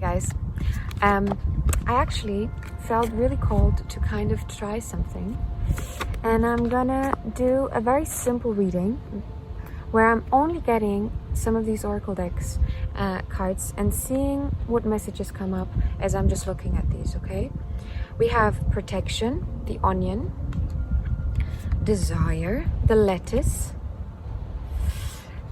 guys. I actually felt really called to kind of try something, and I'm gonna do a very simple reading where I'm only getting some of these oracle decks cards and seeing what messages come up as I'm just looking at these. Okay, we have protection, the onion, desire, the lettuce,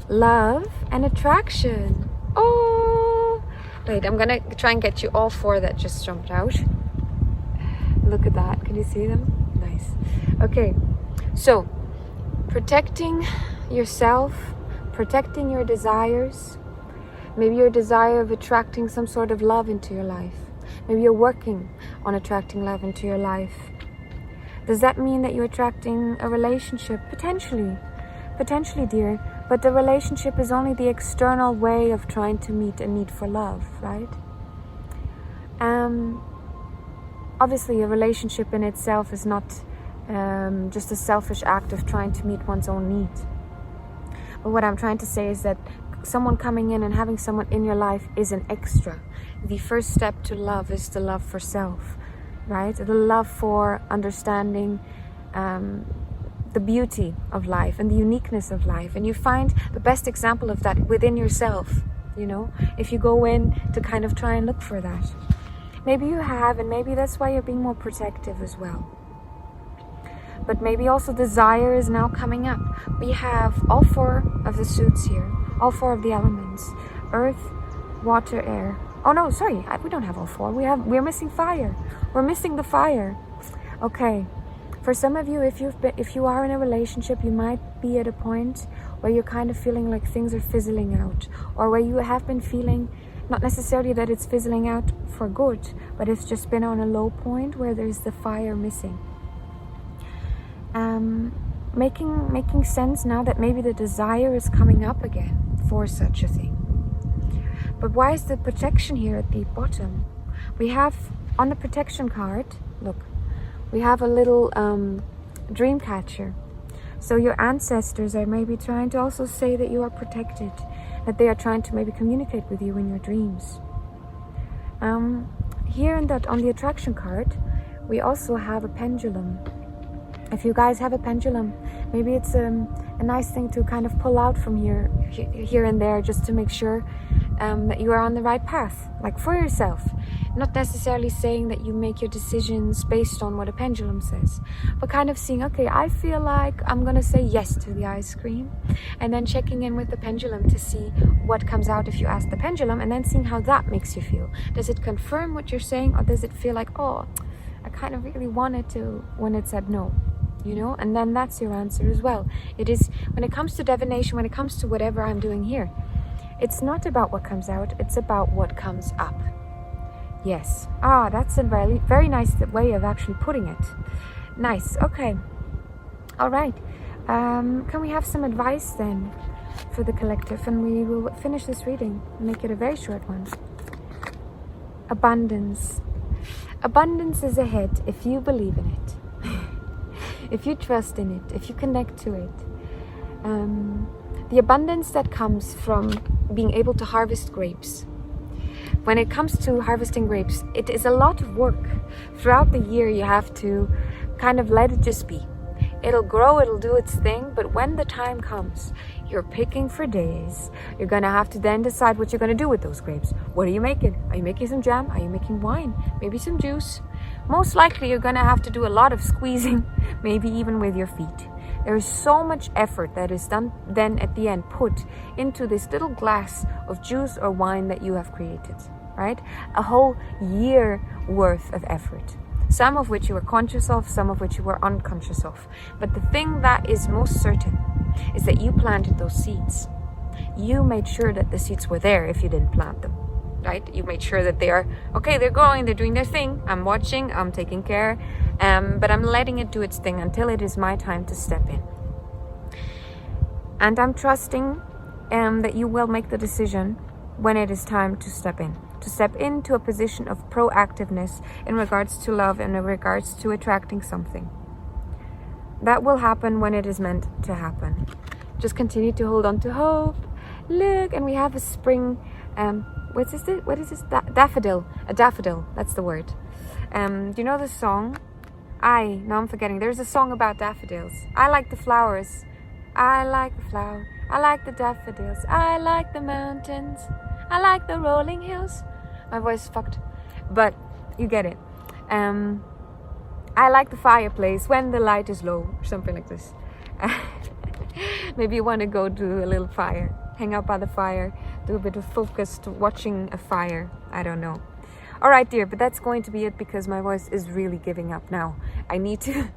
love, and attraction. Oh, wait, I'm gonna try and get you all four that just jumped out. Look at that. Can you see them? Nice. Okay, so protecting yourself, protecting your desires, maybe your desire of attracting some sort of love into your life. Maybe you're working on attracting love into your life. Does that mean that you're attracting a relationship? Potentially, dear. But the relationship is only the external way of trying to meet a need for love, right? Obviously, a relationship in itself is not just a selfish act of trying to meet one's own needs. But what I'm trying to say is that someone coming in and having someone in your life is an extra. The first step to love is the love for self, right? The love for understanding the beauty of life and the uniqueness of life. And you find the best example of that within yourself, you know, if you go in to kind of try and look for that. Maybe you have, and maybe that's why you're being more protective as well. But maybe also desire is now coming up. We have all four of the suits here, all four of the elements: earth, water, air. Oh no, sorry, we don't have all four. We're missing fire. We're missing the fire. Okay. For some of you, if you are in a relationship, you might be at a point where you're kind of feeling like things are fizzling out, or where you have been feeling, not necessarily that it's fizzling out for good, but it's just been on a low point where there's the fire missing. Making sense now that maybe the desire is coming up again for such a thing. But why is the protection here at the bottom? We have on the protection card, look, we have a little dream catcher. So your ancestors are maybe trying to also say that you are protected, that they are trying to maybe communicate with you in your dreams. Here on the attraction card, we also have a pendulum. If you guys have a pendulum, maybe it's a nice thing to kind of pull out from here and there, just to make sure that you are on the right path, like for yourself. Not necessarily saying that you make your decisions based on what a pendulum says, but kind of seeing, okay, I feel like I'm gonna say yes to the ice cream, and then checking in with the pendulum to see what comes out if you ask the pendulum, and then seeing how that makes you feel. Does it confirm what you're saying, or does it feel like, oh, I kind of really wanted to when it said no? You know, and then that's your answer as well. It is, when it comes to divination, when it comes to whatever I'm doing here, it's not about what comes out, it's about what comes up. Yes. That's a very, very nice way of actually putting it. Nice. Okay. All right. Can we have some advice then for the collective, and we will finish this reading, make it a very short one. Abundance. Abundance is ahead if you believe in it. If you trust in it, if you connect to it. The abundance that comes from being able to harvest grapes. When it comes to harvesting grapes, it is a lot of work. Throughout the year, you have to kind of let it just be. It'll grow, it'll do its thing, but when the time comes, you're picking for days. You're gonna have to then decide what you're gonna do with those grapes. What are you making? Are you making some jam? Are you making wine? Maybe some juice? Most likely, you're gonna have to do a lot of squeezing, maybe even with your feet. There is so much effort that is done then at the end put into this little glass of juice or wine that you have created, right? A whole year worth of effort. Some of which you were conscious of, some of which you were unconscious of. But the thing that is most certain is that you planted those seeds. You made sure that the seeds were there if you didn't plant them, right? You made sure that they are, okay, they're growing, they're doing their thing. I'm watching, I'm taking care, but I'm letting it do its thing until it is my time to step in. And I'm trusting that you will make the decision when it is time to step in. To step into a position of proactiveness in regards to love and in regards to attracting something. That will happen when it is meant to happen. Just continue to hold on to hope. Look, and we have a spring What is this? Daffodil. A daffodil. That's the word. Do you know the song? Now I'm forgetting. There's a song about daffodils. I like the flowers. I like the flower. I like the daffodils. I like the mountains. I like the rolling hills. My voice is fucked, but you get it. I like the fireplace when the light is low, or something like this. Maybe you want to go do a little fire, hang out by the fire, do a bit of focused watching a fire. I don't know. All right, dear, but that's going to be it because my voice is really giving up now. I need to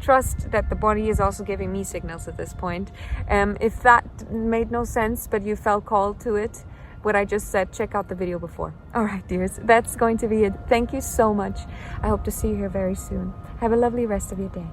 trust that the body is also giving me signals at this point. If that made no sense, but you felt called to it, what I just said, check out the video before. All right, dears, that's going to be it. Thank you so much. I hope to see you here very soon. Have a lovely rest of your day.